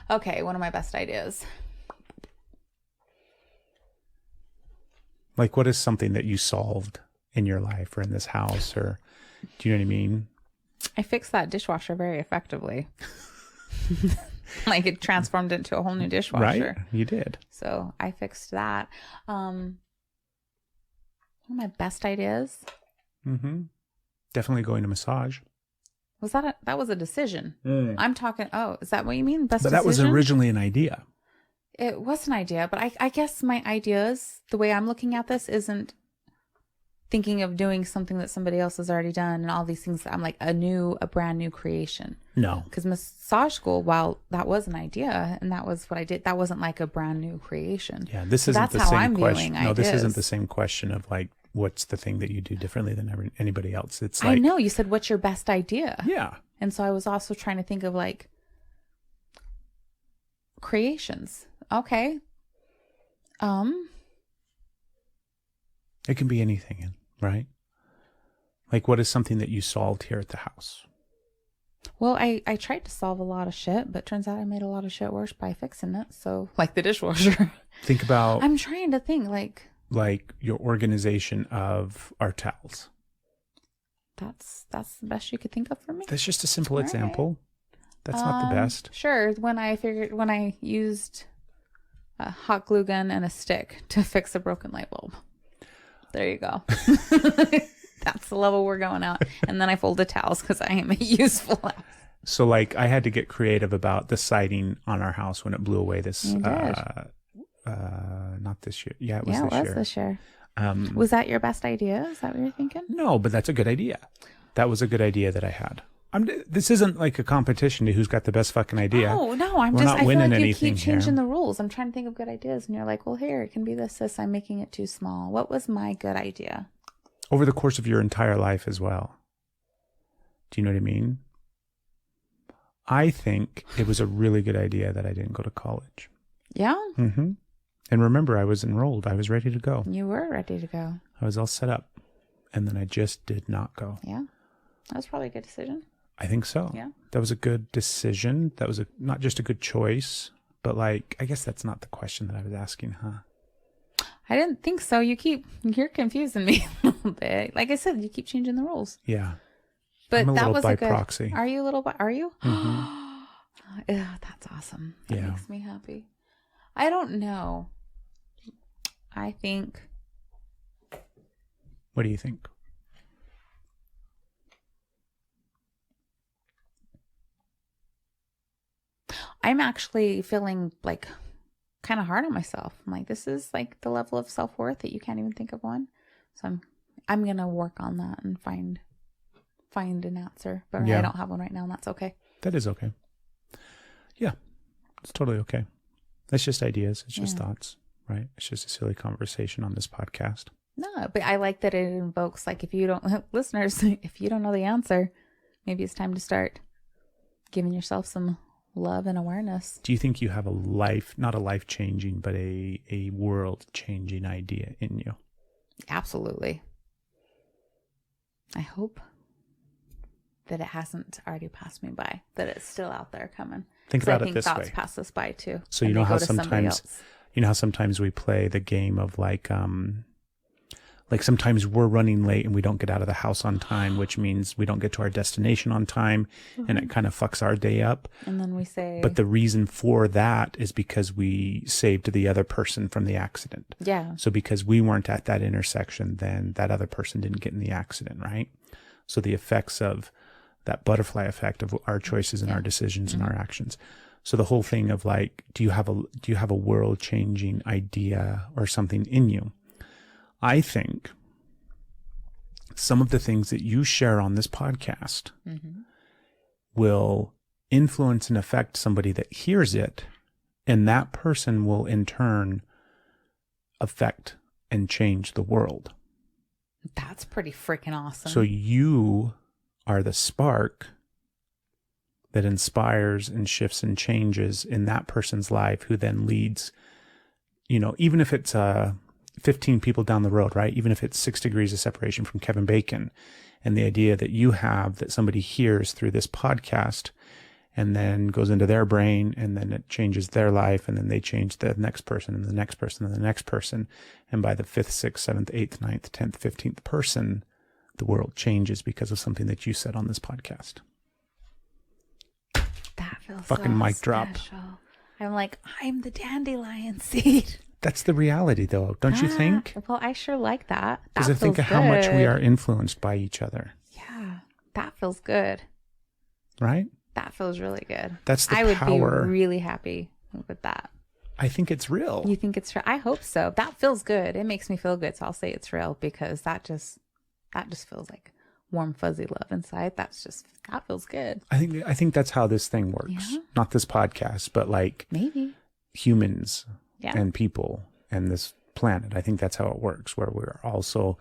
Okay, one of my best ideas. Like, what is something that you solved in your life or in this house, or do you know what I mean? I fixed that dishwasher very effectively. Like it transformed into a whole new dishwasher. Right? You did. So I fixed that. One of my best ideas. Mm-hmm. Definitely going to massage. Was that was a decision? I'm talking. Oh, is that what you mean? Best But that was decision? originally an idea. It was an idea, but I guess my ideas, the way I'm looking at this, isn't thinking of doing something that somebody else has already done and all these things. I'm like a brand new creation. No. Because massage school, while that was an idea and that was what I did, that wasn't like a brand new creation. Yeah, this So isn't that's the how same I'm question. viewing No, this ideas. isn't the same question of like, what's the thing that you do differently than anybody else? It's I like, know you said, what's your best idea? yeah. And so I was also trying to think of like, creations. Okay. It can be anything, right? Like, what is something that you solved here at the house? Well, I tried to solve a lot of shit, but turns out I made a lot of shit worse by fixing it. So, like the dishwasher. Think about I'm trying to think like your organization of our towels. That's the best you could think of for me. That's just a simple All right. example. That's not the best. Sure. When I used a hot glue gun and a stick to fix a broken light bulb. There you go. That's the level we're going out. And then I folded towels because I am a useful ass. So, like, I had to get creative about the siding on our house when it blew away this. You did. Not this year. Yeah, it was Yeah, this it was year. this year. Was that your best idea? Is that what you're thinking? No, but that's a good idea. That was a good idea that I had. This isn't like a competition to who's got the best fucking idea. Oh, no. We're not I feel winning like you anything keep changing here. the rules. I'm trying to think of good ideas. And you're like, well, here, it can be this. I'm making it too small. What was my good idea? Over the course of your entire life as well. Do you know what I mean? I think it was a really good idea that I didn't go to college. Yeah? Mm-hmm. And remember, I was enrolled. I was ready to go. You were ready to go. I was all set up. And then I just did not go. Yeah. That was probably a good decision. I think so. Yeah. That was a good decision. That was not just a good choice, but like, I guess that's not the question that I was asking, huh? I didn't think so. You're confusing me a little bit. Like I said, you keep changing the rules. Yeah. But I'm a that little was bi-proxy. Are you a little are you? Mm-hmm. Yeah, that's awesome. That Yeah. makes me happy. I don't know. I think. What do you think? I'm actually feeling like kind of hard on myself. I'm like, this is like the level of self-worth that you can't even think of one. So I'm gonna work on that and find an answer. But Yeah. I don't have one right now, and that's okay. That is okay. Yeah. It's totally okay. It's just ideas. It's just thoughts, right? It's just a silly conversation on this podcast. No, but I like that it invokes, like, if you don't, listeners, if you don't know the answer, maybe it's time to start giving yourself some love and awareness. Do you think you have a life, not a life-changing, but a world-changing idea in you? Absolutely. I hope that it hasn't already passed me by, that it's still out there coming. Think 'Cause about I it think this thoughts way. pass us by too. So and you know they how go to somebody sometimes we play the game of like sometimes we're running late and we don't get out of the house on time, which means we don't get to our destination on time, and it kind of fucks our day up. And then we say, But the reason for that is because we saved the other person from the accident. yeah, So because we weren't at that intersection, then that other person didn't get in the accident, right? So the effects of that butterfly effect of our choices and our decisions and our actions. So the whole thing of like, do you have a world-changing idea or something in you? I think some of the things that you share on this podcast will influence and affect somebody that hears it, and that person will in turn affect and change the world. that's pretty freaking awesome. So you are the spark that inspires and shifts and changes in that person's life, who then leads, even if it's 15 people down the road, right? Even if it's 6 degrees of separation from Kevin Bacon, and the idea that you have that somebody hears through this podcast and then goes into their brain, and then it changes their life, and then they change the next person and the next person and the next person. And by the 5th, 6th, 7th, 8th, 9th, 10th, 15th person, the world changes because of something that you said on this podcast. that feels Fucking so mic drop. special. I'm like, I'm the dandelion seed. That's the reality, though, don't you think? Well, I sure like that. Because I think of how much we are influenced by each other, Yeah, that feels good. right? That feels really good. That's the I would power. be really happy with that. I think it's real. You think it's real? I hope so. That feels good. It makes me feel good. So I'll say it's real, because that just feels like warm, fuzzy love inside. That feels good. I think that's how this thing works. Yeah. Not this podcast, but like Maybe. humans Yeah. and people and this planet. I think that's how it works, where we're also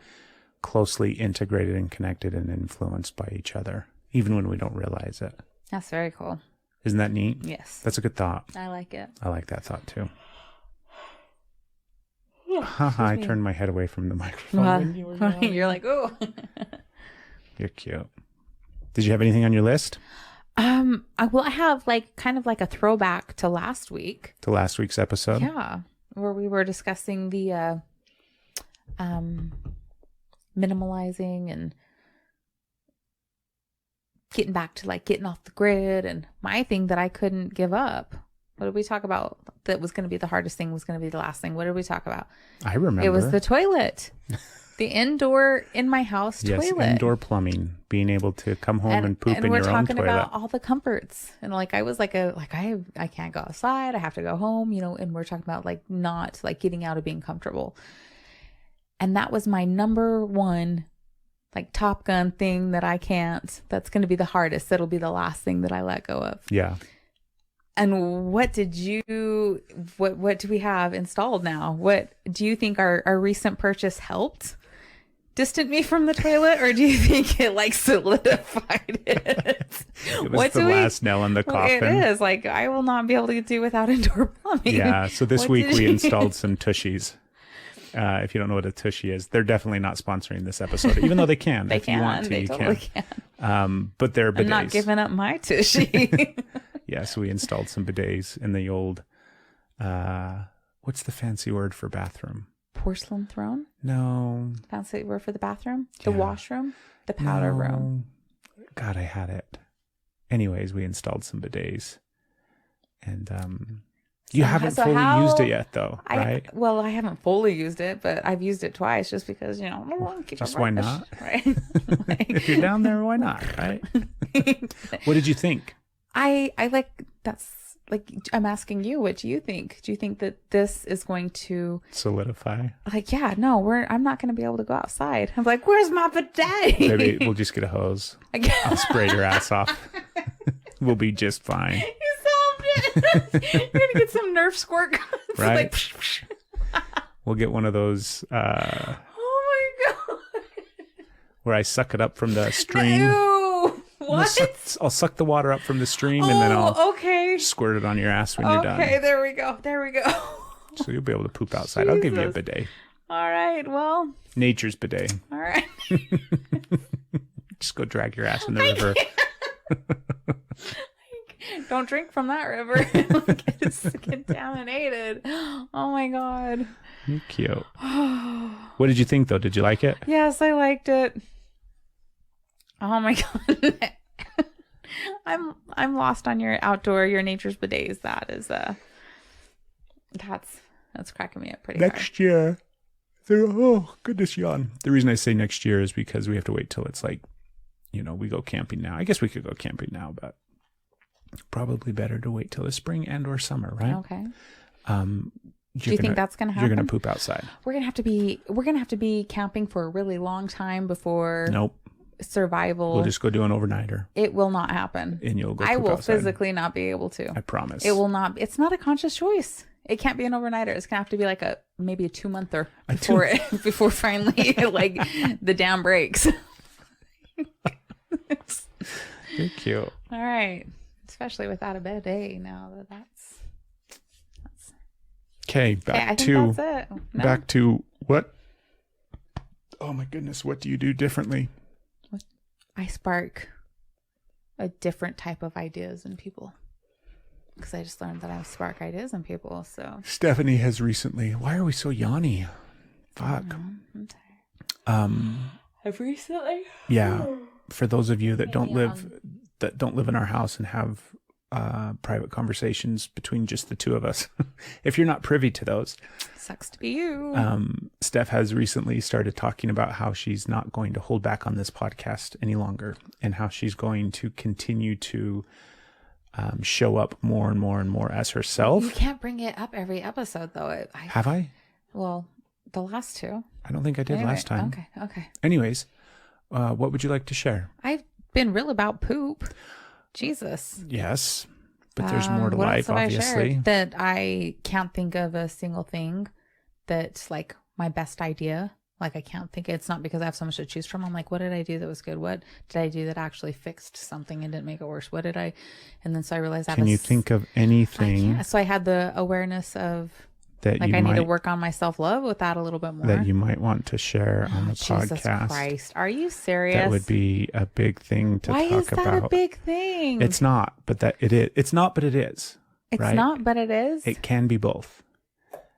closely integrated and connected and influenced by each other, even when we don't realize it. That's very cool. Isn't that neat? Yes. That's a good thought. I like it. I like that thought too. Haha, I turned my head away from the microphone. when you were yawning. You're like, oh. You're cute. Did you have anything on your list? I have like kind of like a throwback to last week. To last week's episode? Yeah. Where we were discussing the minimalizing and getting back to like getting off the grid, and my thing that I couldn't give up. What did we talk about? That was going to be the hardest thing, was going to be the last thing. What did we talk about? I remember. It was the toilet. The indoor in my house yes, toilet. Indoor plumbing, being able to come home and poop in your own toilet. And we're talking about all the comforts. And like I was like I can't go outside. I have to go home, you know, and we're talking about like not like getting out of being comfortable. And that was my number one like Top Gun thing that I can't. That's going to be the hardest. That'll be the last thing that I let go of. Yeah. And what do we have installed now? What do you think our recent purchase helped distant me from the toilet, or do you think it like solidified it? It was the last nail in the coffin. It is. Like, I will not be able to do without indoor plumbing. Yeah. So this week we installed some tushies. If you don't know what a tushy is, they're definitely not sponsoring this episode, even though they can. If you want to, they totally can. But they're bidets. I'm not giving up my tushy. Yeah, so we installed some bidets in the old, what's the fancy word for bathroom? Porcelain throne? No. Fancy word for the bathroom? The washroom? The powder room? God, I had it. Anyways, we installed some bidets. And you haven't fully used it yet, though, right? Well, I haven't fully used it, but I've used it twice just because, you know. Just why not? Right? If you're down there, why not, right? What did you think? I like, that's like, I'm asking you, what do you think? Do you think that this is going to solidify? Like, yeah, no, I'm not going to be able to go outside. I'm like, where's my bidet? Maybe we'll just get a hose. I'll spray your ass off. We'll be just fine. You solved it. You're going to get some Nerf squirt guns. Right. Like, we'll get one of those. Oh my God. Where I suck it up from the stream. Ew. What? I'll suck the water up from the stream and then I'll squirt it on your ass when you're done. Okay, there we go. So you'll be able to poop outside. Jesus. I'll give you a bidet. All right, well. Nature's bidet. All right. Just go drag your ass in the river. Don't drink from that river. It's contaminated. Oh my God. You're cute. What did you think though? Did you like it? Yes, I liked it. Oh my God. I'm lost on your nature's bidets. That is that's cracking me up pretty hard. Next year. Oh goodness, yawn. The reason I say next year is because we have to wait till it's like, you know, we go camping now. I guess we could go camping now, but probably better to wait till the spring and or summer, right? Okay. Do you think that's going to happen? You're going to poop outside. We're going to have to be camping for a really long time before Nope. Survival. We'll just go do an overnighter. It will not happen. And you'll go poop I will outside. Physically not be able to. I promise. It will not. It's not a conscious choice. It can't be an overnighter. It's gonna have to be like maybe a 2-monther before finally like the dam breaks. You're cute. All right, especially without a bidet now. That's okay. Back to what? Oh my goodness! What do you do differently? I spark a different type of ideas in people. Because I just learned that I spark ideas in people. So Stephanie has recently. Why are we so yawny? Fuck. I'm tired. Have recently? Yeah. For those of you that don't live in our house and have private conversations between just the two of us, if you're not privy to those, sucks to be you. Steph has recently started talking about how she's not going to hold back on this podcast any longer, and how she's going to continue to show up more and more and more as herself. You can't bring it up every episode, though. Have I? Well, the last two. I don't think I did last time. Okay. Anyways, what would you like to share? I've been real about poop. Jesus. Yes, but there's more to life, obviously. That I can't think of a single thing that's like my best idea Like, I can't think. It's not because I have so much to choose from. I'm like, what did I do that was good? What did I do that actually fixed something and didn't make it worse? What did I? And then so I realized Can you think of anything so I had the awareness of that like you I need to might work on my self-love with that a little bit more. that you might want to share on the Jesus podcast? Christ. Are you serious? That would be a big thing to Why talk is that about. a big thing? It's not, but that it is. It's not, but it is. It's right? not, but it is. It can be both.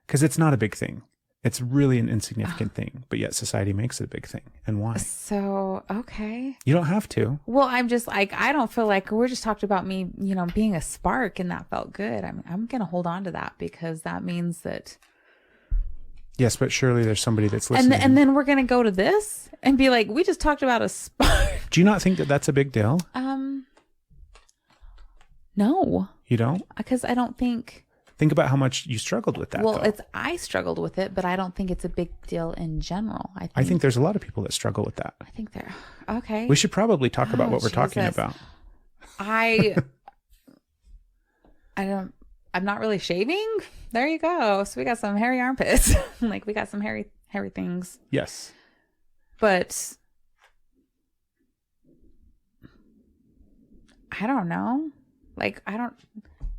Because it's not a big thing. It's really an insignificant thing, but yet society makes it a big thing. And why? So, okay. You don't have to. Well, I'm just like, I don't feel like we're just talking about me, you know, being a spark, and that felt good. I'm going to hold on to that because that means that. Yes, but surely there's somebody that's listening. And then we're going to go to this and be like, we just talked about a spark. Do you not think that that's a big deal? No. You don't? Because I don't think. Think about how much you struggled with that. Well, though. I struggled with it, but I don't think it's a big deal in general. I think there's a lot of people that struggle with that. I think they're okay. We should probably talk about what we're talking Jesus. about. I'm not really shaving. There you go. So we got some hairy armpits. Like we got some hairy things. Yes. But I don't know. Like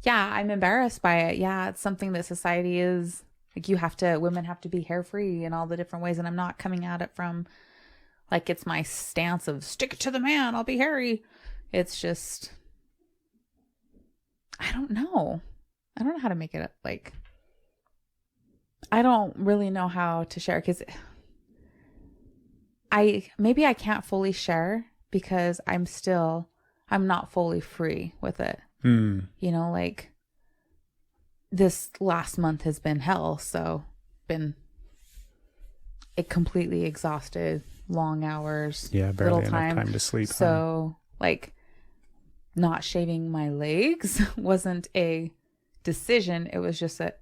yeah, I'm embarrassed by it. Yeah, it's something that society is like, women have to be hair free in all the different ways. And I'm not coming at it from like, it's my stance of stick it to the man, I'll be hairy. It's just, I don't know how to make it like, I don't really know how to share because maybe I can't fully share because I'm not fully free with it. You know, like this last month has been hell. So been completely exhausted, long hours. Yeah, barely little enough time to sleep. So like not shaving my legs wasn't a decision. It was just that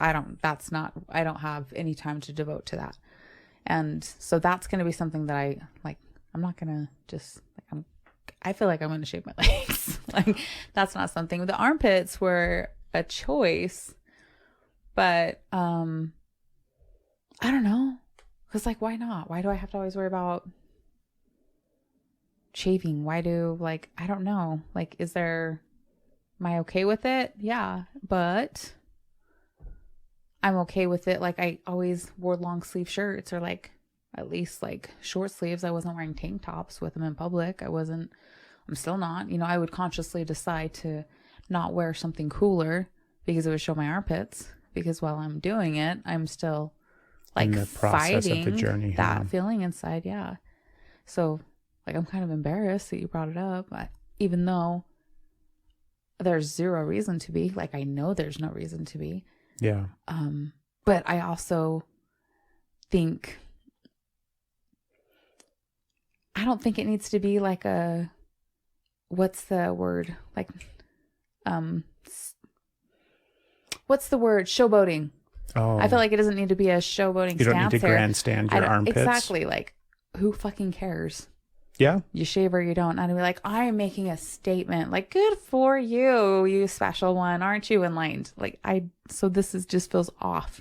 I don't have any time to devote to that. And so that's going to be something that I'm not going to just like, I feel like I'm going to shave my legs. Like that's not something. The armpits were a choice, but I don't know. Cause like, why not? Why do I have to always worry about shaving? I don't know. Like, am I okay with it? Yeah, but I'm okay with it. Like I always wore long sleeve shirts or like at least like short sleeves. I wasn't wearing tank tops with them in public. I'm still not, you know, I would consciously decide to not wear something cooler because it would show my armpits, because while I'm doing it, I'm still like in the process fighting of the journey, that feeling inside. Yeah. So like, I'm kind of embarrassed that you brought it up, even though there's zero reason to be. Like, I know there's no reason to be. Yeah. But I also think, I don't think it needs to be like what's the word? Like, what's the word? Showboating. Oh. I feel like it doesn't need to be a showboating stance. You don't need to grandstand your armpits. Exactly. Like, who fucking cares? Yeah. You shave or you don't. I'd be like, I'm making a statement. Like, good for you, you special one. Aren't you enlightened? Like, so this just feels off.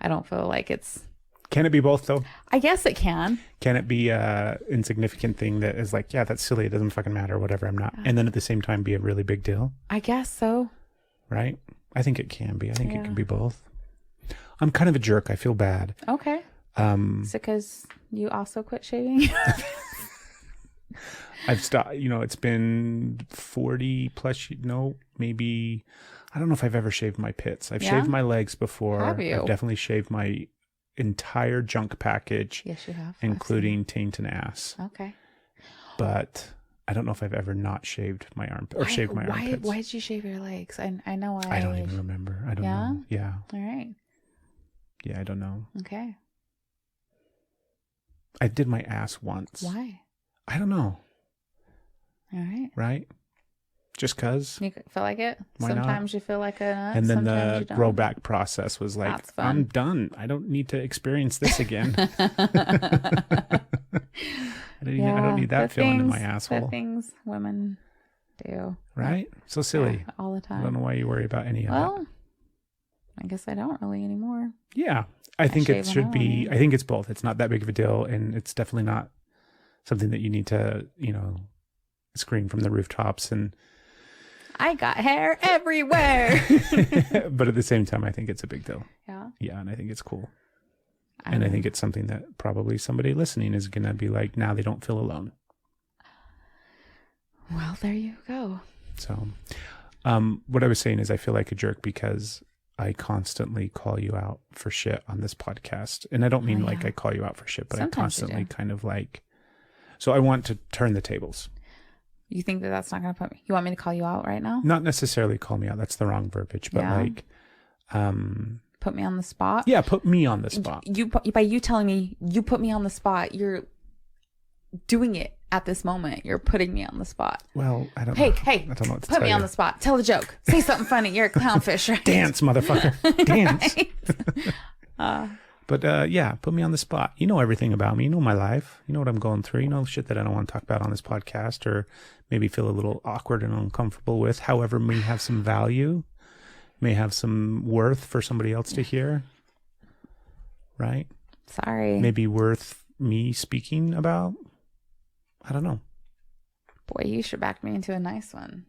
I don't feel like it's. Can it be both though? I guess it can. Can it be a insignificant thing that is like, yeah, that's silly, it doesn't fucking matter, whatever, I'm not. And then at the same time be a really big deal? I guess so. Right? I think it can be. I think it can be both. I'm kind of a jerk. I feel bad. Okay. Is it because you also quit shaving? I've stopped, it's been 40 plus, maybe, I don't know if I've ever shaved my pits. I've shaved my legs before. Have you? I've definitely shaved my entire junk package. Yes, you have. Including taint and ass. Okay. But I don't know if I've ever not shaved my armpit or shaved my armpits. Why did you shave your legs? I know why. I don't even remember. I don't know. Yeah. All right. Yeah, I don't know. Okay. I did my ass once. Why? I don't know. All right. Right? Just cause. You feel like it? Why sometimes not? You feel like a nut. And then sometimes the you don't. grow back process was like, That's fun. I'm done. I don't need to experience this again. I don't need that feeling in my asshole. The things women do. Right? So silly. Yeah, all the time. I don't know why you worry about any of it. Well, I guess I don't really anymore. Yeah. I think shave it should when I be, want. I think it's both. It's not that big of a deal. And it's definitely not something that you need to, scream from the rooftops. And, I got hair everywhere. but at the same time, I think it's a big deal. Yeah. Yeah. And I think it's cool. And I think it's something that probably somebody listening is going to be like, now they don't feel alone. Well, there you go. So, what I was saying is I feel like a jerk because I constantly call you out for shit on this podcast. And I don't mean like I call you out for shit, but Sometimes I constantly kind of like, so I want to turn the tables. You think that that's not going to put me, you want me to call you out right now? Not necessarily call me out. That's the wrong verbiage, but like, put me on the spot. yeah, put me on the spot. By you telling me you put me on the spot, you're doing it at this moment. You're putting me on the spot. Well, I don't Hey, know. hey, I don't know what to put tell me you. on the spot. Tell a joke. Say something funny. You're a clownfish, right? Dance, motherfucker. Dance. Right? But yeah, put me on the spot. You know everything about me. You know my life. You know what I'm going through. You know shit that I don't want to talk about on this podcast or maybe feel a little awkward and uncomfortable with. However, may have some value, may have some worth for somebody else to hear. Right? Sorry. Maybe worth me speaking about. I don't know. Boy, you should back me into a nice one.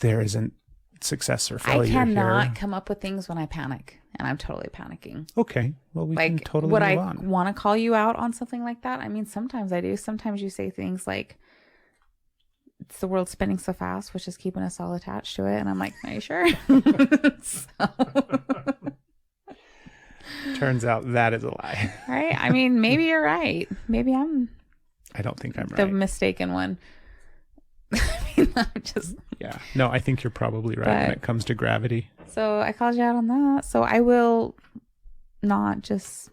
There isn't success or failure I cannot here. come up with things when I panic, and I'm totally panicking. Okay. Well, we can Like, totally would move I on. want to call you out on something like that? I mean, sometimes I do. Sometimes you say things like, it's the world spinning so fast, which is keeping us all attached to it. And I'm like, are you sure? Turns out that is a lie. Right? I mean, maybe you're right. Maybe I'm I don't think I'm the right. mistaken one. I mean, I'm just... Yeah. No, I think you're probably right when But- it comes to gravity. So I called you out on that. So I will not just...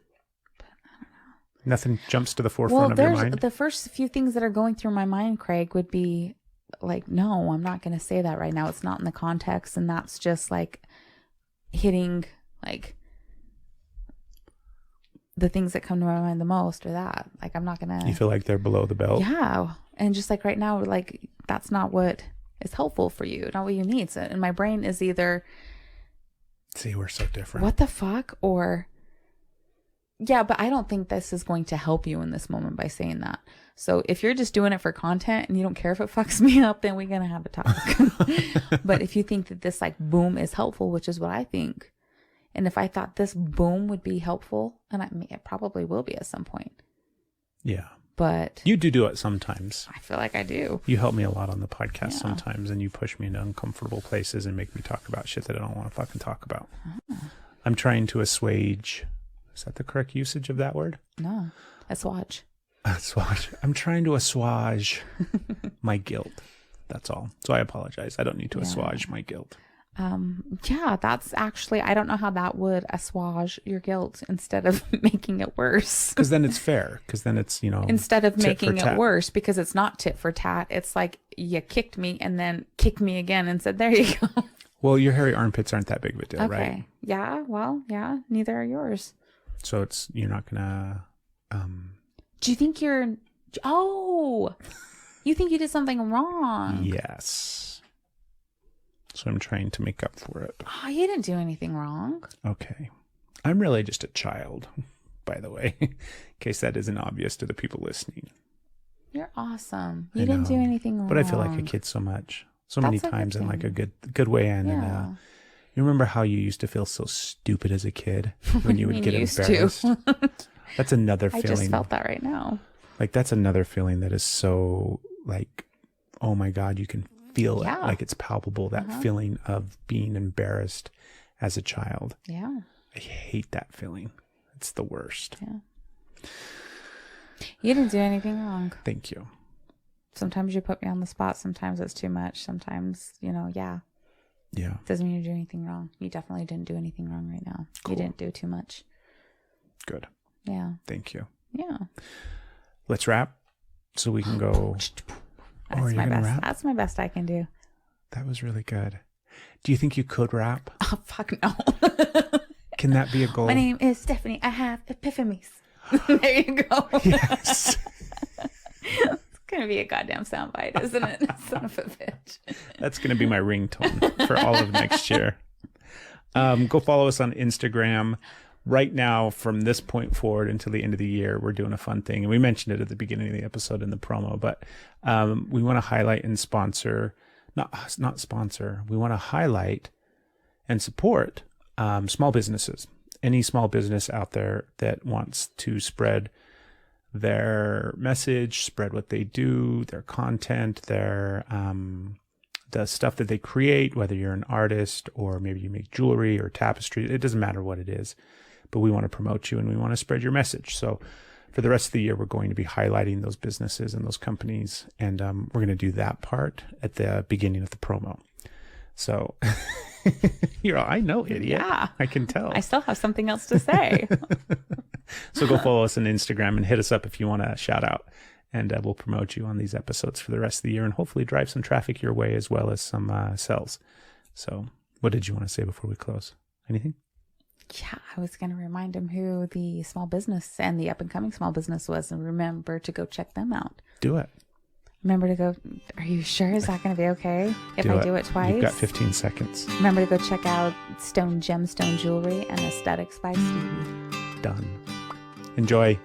Nothing jumps to the Well, forefront of your there's mind. the first few things that are going through my mind, Craig, would be like, no, I'm not going to say that right now. It's not in the context. And that's just like hitting like the things that come to my mind the most or that. Like, I'm not going to. You feel like they're below the belt. Yeah. And just like right now, like, that's not what is helpful for you, not what you need. So, and my brain is either, See, we're so different. what the fuck? Or, yeah, but I don't think this is going to help you in this moment by saying that. So if you're just doing it for content and you don't care if it fucks me up, then we're going to have a talk. But if you think that this like boom is helpful, which is what I think, and if I thought this boom would be helpful, and I mean, it probably will be at some point, Yeah. but You do it sometimes. I feel like I do. You help me a lot on the podcast Yeah. sometimes, and you push me into uncomfortable places and make me talk about shit that I don't want to fucking talk about. I'm trying to assuage. Is that the correct usage of that word? No, let's watch. Assuage. I'm trying to assuage my guilt. That's all. So I apologize. I don't need to assuage my guilt. Yeah, that's actually, I don't know how that would assuage your guilt instead of making it worse. Because then it's fair. Because then it's, Instead of tit for making it tat. worse, because it's not tit for tat. It's like you kicked me and then kicked me again and said, there you go. Well, your hairy armpits aren't that big of a deal, Okay. right? Yeah. Well, yeah. Neither are yours. So you're not gonna. Do you think you're, you think you did something wrong? Yes. So I'm trying to make up for it. Oh, you didn't do anything wrong. Okay. I'm really just a child, by the way, in case that isn't obvious to the people listening. You're awesome. I You didn't do know, anything wrong. But I feel like a kid so much. So many That's a good times in like a thing. good way. And Yeah. you remember how you used to feel so stupid as a kid when you would mean get used embarrassed? to? That's another I feeling. just felt that right now. Like that's another feeling that is so like, oh my God, you can feel it. Yeah. Like it's palpable, that feeling of being embarrassed as a child. Yeah. I hate that feeling. It's the worst. Yeah. You didn't do anything wrong. Thank you. Sometimes you put me on the spot. Sometimes it's too much. Sometimes, yeah. Yeah. Doesn't mean you do anything wrong. You definitely didn't do anything wrong right now. Cool. You didn't do too much. Good. Yeah. Thank you. Yeah. Let's wrap so we can go. That's you're my gonna best. wrap? That's my best I can do. That was really good. Do you think you could rap? Oh, fuck no. Can that be a goal? My name is Stephanie. I have epiphanies. There you go. Yes. It's going to be a goddamn soundbite, isn't it? Son of a bitch. That's going to be my ringtone for all of next year. Go follow us on Instagram. right now, from this point forward until the end of the year, we're doing a fun thing. And we mentioned it at the beginning of the episode in the promo, but we want to highlight and sponsor, not sponsor, we want to highlight and support small businesses. Any small business out there that wants to spread their message, spread what they do, their content, their the stuff that they create, whether you're an artist or maybe you make jewelry or tapestry, it doesn't matter what it is, but we want to promote you and we want to spread your message. So for the rest of the year, we're going to be highlighting those businesses and those companies, and we're going to do that part at the beginning of the promo. So you're all, I know, idiot. Yeah. I can tell. I still have something else to say. So go follow us on Instagram and hit us up if you want to shout out, and we'll promote you on these episodes for the rest of the year and hopefully drive some traffic your way as well as some sales. So what did you want to say before we close? Anything? Yeah, I was going to remind him who the small business and the up and coming small business was, and remember to go check them out. Do it. Remember to go. Are you sure? Is that going to be okay if I do it twice? You've got 15 seconds. Remember to go check out Stone Gemstone Jewelry and Aesthetics by Stevie. Done. Enjoy.